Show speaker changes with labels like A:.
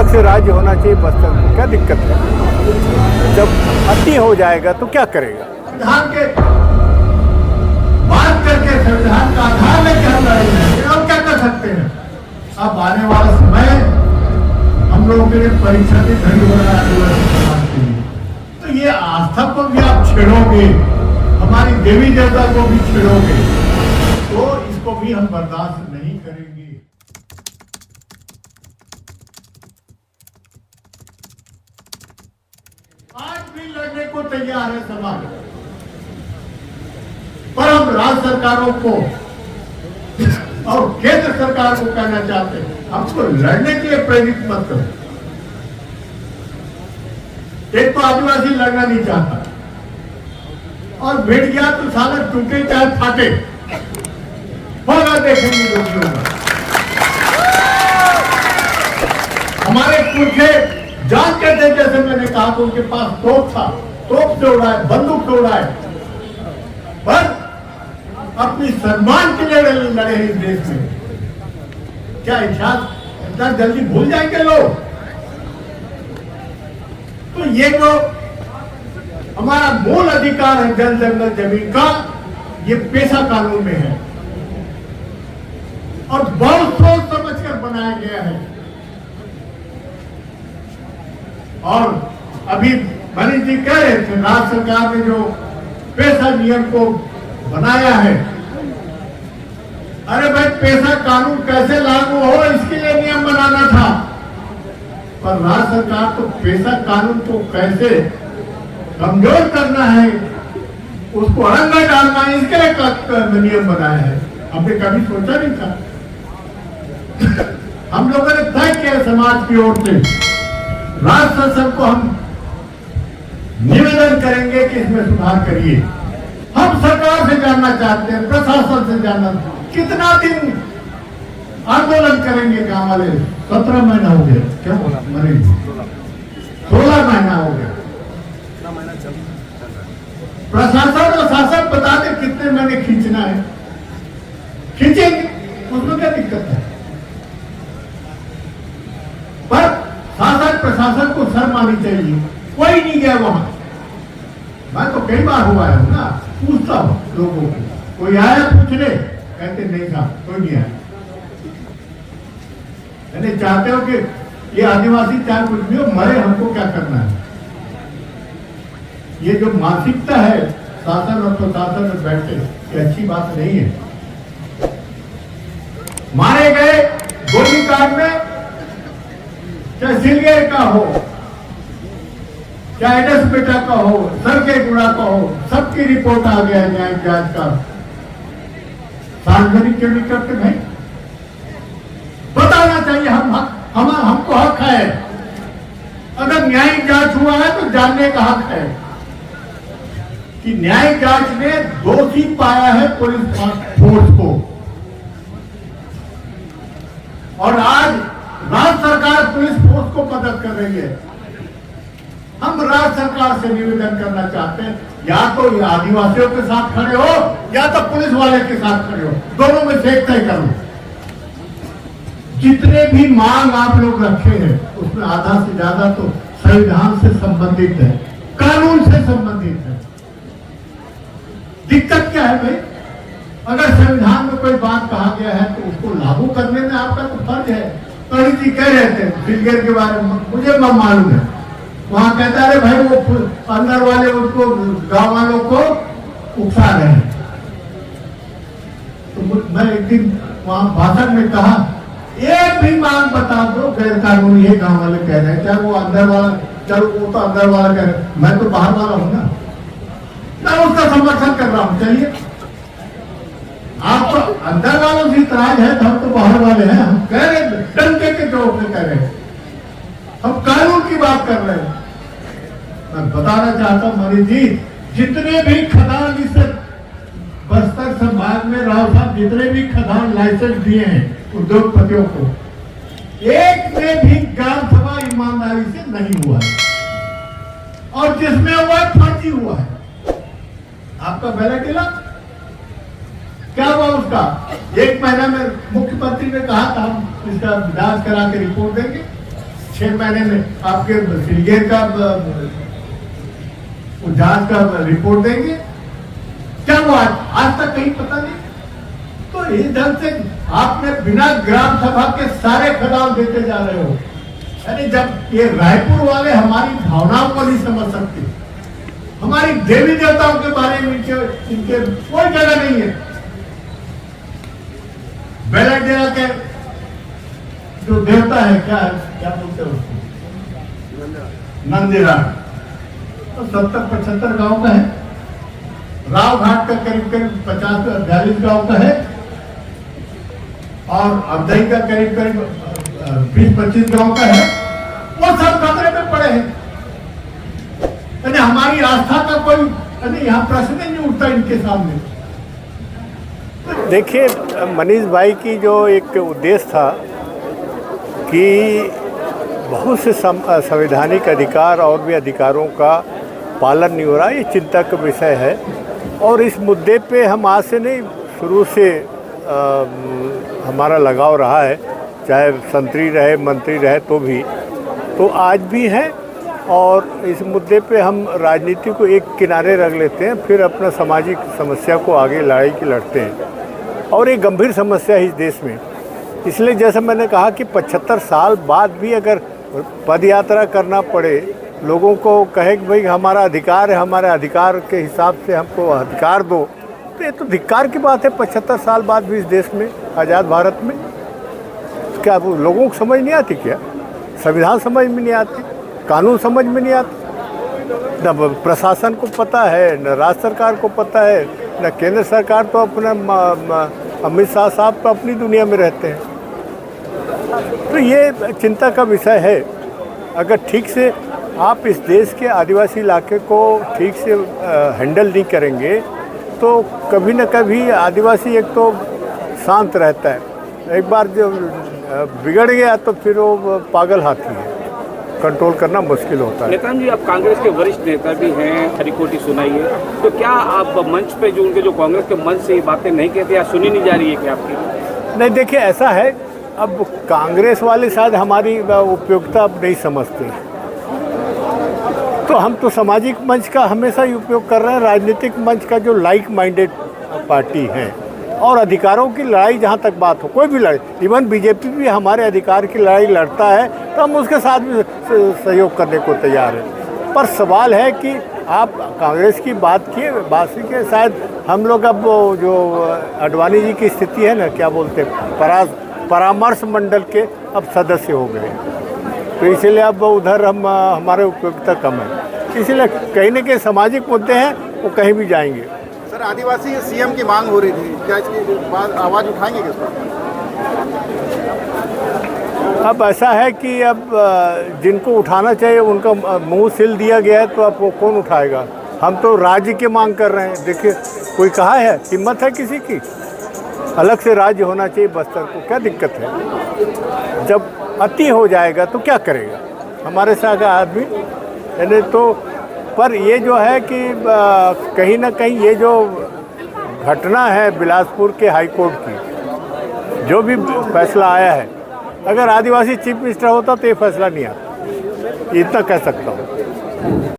A: अलग से राज्य होना चाहिए बस्तर में, क्या दिक्कत है? जब अति हो जाएगा तो क्या करेगा?
B: संविधान के बात करके संविधान का आधार लेके हम लड़ेंगे और क्या कर सकते हैं। अब आने वाला समय हम लोगों के लिए परीक्षा की घड़ी हो रहा है समाज के लिए, तो ये आस्था को भी आप छेड़ोगे, हमारी देवी देवता को भी छेड़ोगे, तो इसको भी हम बर्दाश्त नहीं करेंगे। आज भी लड़ने को तैयार है समाज, पर हम राज्य सरकारों को और केंद्र सरकार को कहना चाहते हैं, हमको लड़ने के लिए प्रेरित मत करो। एक तो आदिवासी लड़ना नहीं चाहता और भिड़ गया तो साला टूटे चाहे फाटे, होगा देखेंगे लोग होगा। हमारे पुरखे जानते थे, जैसे मैंने कहा कि उनके पास तोप था, तोप से उड़ाए, बंदूक से उड़ाए, पर अपनी सम्मान के लिए लड़े इस देश में। क्या इतिहास इतना जल्दी भूल जाएंगे लोग? तो ये जो हमारा मूल अधिकार है जल जंगल जमीन का, ये पेशा कानून में है और बहुत सोच समझकर बनाया गया है। और अभी मनीष जी कह रहे थे, राज्य सरकार ने जो पेशा नियम को बनाया है, अरे भाई पेशा कानून कैसे लागू हो इसके लिए नियम बनाना था, पर राज्य सरकार तो पेशा कानून को कैसे कमजोर करना है, उसको अड़ंगा डालना है, इसके लिए नियम बनाया है। हमने कभी सोचा नहीं था। हम लोगों ने तय किया समाज की ओर से, राज्य शासन को हम निवेदन करेंगे कि इसमें सुधार करिए। हम सरकार से जानना चाहते हैं, प्रशासन से जानना, कितना दिन आंदोलन करेंगे गांव वाले? 17 महीना हो गया, क्या मरीज 16 महीना हो गया। प्रशासन और शासन बता दे कितने महीने खींचना है, खींचेंगे, उसमें क्या दिक्कत है? पर शासन प्रशासन को शर्म आनी चाहिए। कोई नहीं गया वहां, मैं तो कई बार हुआ है ना, पूछता हूं लोगों को, कोई आया पूछने, कहते नहीं था, कोई नहीं आया। यानी चाहते हो कि ये आदिवासी चाहे कुछ भी हो, मरे, हमको क्या करना है? ये जो मानसिकता है शासन और प्रशासन में बैठे, ये अच्छी बात नहीं है। मारे गए गोलीकांड में, चाहे सिलगेर का हो, चाहे एडस बेटा का हो, सरके गुड़ा का हो, सबकी रिपोर्ट आ गया है न्यायिक जांच का। सार्वजनिक क्यों नहीं करते भाई? बताना चाहिए, हमको हक है। अगर न्यायिक जांच हुआ है तो जानने का हक है कि न्यायिक जांच ने दोषी पाया है पुलिस फोर्स को, और आज राज्य सरकार पुलिस फोर्स को मदद कर रही है। हम राज्य सरकार से निवेदन करना चाहते हैं, या तो आदिवासियों के साथ खड़े हो या तो पुलिस वाले के साथ खड़े हो, दोनों में से एक तय करो। जितने भी मांग आप लोग रखे हैं उसमें आधा से ज्यादा तो संविधान से संबंधित है, कानून से संबंधित है। दिक्कत क्या है भाई? अगर संविधान में कोई बात कहा गया है तो उसको लागू करने में आपका तो फर्ज है। कड़ी जी कह रहे थे सिलगेर के बारे में, मुझे मालूम है, वहां कहता है भाई वो अंदर वाले उसको गांव वालों को उकसा रहे हैं। तो मैं एक दिन वहां भाषण में कहा, एक भी मांग बता दो गैर कानूनी है, गांव वाले कह रहे हैं, चाहे वो अंदर वाला, चाहे वो तो अंदर वाला कह रहे, मैं तो बाहर वाला हूं ना, मैं उसका समर्थन कर रहा हूं। चलिए, आप तो अंदर वालों से इतराज है, हम तो बाहर वाले हैं, हम कह रहे डंके के जोर से कह रहे हैं, हम कानून की बात कर रहे हैं। मैं बताना चाहता हूं मनीष जी, जितने भी खदान इस बस्तर संभाग में राव साहब जितने भी खदान लाइसेंस दिए हैं उद्योगपतियों को, एक में भी ग्राम सभा ईमानदारी से नहीं हुआ है, और जिसमें हुआ फर्जी हुआ है। आपका बैलेट मिला, क्या हुआ उसका? 1 महीना में मुख्यमंत्री ने कहा था हम इसका जांच करा के रिपोर्ट देंगे, 6 महीने में आपके सीडीएस का जांच का रिपोर्ट देंगे? क्या वो आज तक कहीं पता नहीं। तो इस ढंग से आपने बिना ग्राम सभा के सारे खदान देते जा रहे हो। यानी जब ये रायपुर वाले हमारी भावनाओं को नहीं समझ सकते, हमारी देवी देवताओं के बारे में इनके कोई जगह नहीं है। बेलाडेरा के जो देवता है, क्या बोलते हैं उसको, नंदीरा, तो 70-75 गांव का है। राव घाट का करीब 50-42 गांव का है, और अबदई का करीब 20-25 गांव का है। वो सब खतरे में पड़े हैं। यानी हमारी आस्था का कोई यहाँ प्रश्न ही नहीं उठता इनके सामने।
A: देखिए, मनीष भाई की जो एक उद्देश्य था कि बहुत से संवैधानिक अधिकार और भी अधिकारों का पालन नहीं हो रहा, ये चिंता का विषय है। और इस मुद्दे पे हम आज से नहीं, शुरू से हमारा लगाव रहा है, चाहे संतरी रहे मंत्री रहे तो आज भी है। और इस मुद्दे पे हम राजनीति को एक किनारे रख लेते हैं, फिर अपना सामाजिक समस्या को आगे लड़ाई की लड़ते हैं। और एक गंभीर समस्या है इस देश में। इसलिए जैसे मैंने कहा कि 75 साल बाद भी अगर पद यात्रा करना पड़े, लोगों को कहे कि भाई हमारा अधिकार है, हमारे अधिकार के हिसाब से हमको अधिकार दो, तो ये तो धिक्कार की बात है। 75 साल बाद भी इस देश में, आज़ाद भारत में, क्या वो लोगों को समझ नहीं आती? क्या संविधान समझ में नहीं आती, कानून समझ में नहीं आती? न प्रशासन को पता है, न राज्य सरकार को पता है, न केंद्र सरकार। तो अपना अमित शाह साहब तो अपनी दुनिया में रहते हैं। तो ये चिंता का विषय है। अगर ठीक से आप इस देश के आदिवासी इलाके को ठीक से हैंडल नहीं करेंगे तो कभी न कभी आदिवासी एक तो शांत रहता है, एक बार जो बिगड़ गया तो फिर वो पागल हाथी है, कंट्रोल करना मुश्किल होता है।
C: नेता जी, आप कांग्रेस के वरिष्ठ नेता भी हैं, हरिकोटी सुनाइए। तो क्या आप मंच पे जो उनके जो कांग्रेस के मंच से ये बातें नहीं कहते या सुनी नहीं जा रही है क्या आपकी?
A: नहीं, देखिए ऐसा है, अब कांग्रेस वाले शायद हमारी उपयोगिता अब नहीं समझते, तो हम तो सामाजिक मंच का हमेशा ही उपयोग कर रहे हैं। राजनीतिक मंच का जो लाइक माइंडेड पार्टी है और अधिकारों की लड़ाई, जहाँ तक बात हो, कोई भी लड़ाई, इवन बीजेपी भी हमारे अधिकार की लड़ाई लड़ता है तो हम उसके साथ भी सहयोग करने को तैयार हैं। पर सवाल है कि आप कांग्रेस की बात किए, के शायद हम लोग अब जो अडवाणी जी की स्थिति है ना, क्या बोलते हैं, परामर्श मंडल के अब सदस्य हो गए, तो इसीलिए अब उधर हमारे उपयोगिता कम है। इसलिए कहीं न कहीं सामाजिक मुद्दे हैं, वो कहीं भी जाएंगे।
D: सर, आदिवासी सीएम की मांग हो रही थी, क्या इसकी बात आवाज़ उठाएंगे किस पर?
A: अब ऐसा है कि अब जिनको उठाना चाहिए उनका मुंह सिल दिया गया है, तो अब वो कौन उठाएगा? हम तो राज्य की मांग कर रहे हैं। देखिए, कोई कहा है, हिम्मत है किसी की? अलग से राज्य होना चाहिए बस्तर को, क्या दिक्कत है? जब अति हो जाएगा तो क्या करेगा हमारे साथ आदमी? यानी तो पर ये जो है कि कहीं ना कहीं ये जो घटना है बिलासपुर के हाई कोर्ट की, जो भी फैसला आया है, अगर आदिवासी चीफ मिनिस्टर होता तो ये फैसला नहीं आता, इतना कह सकता हूँ।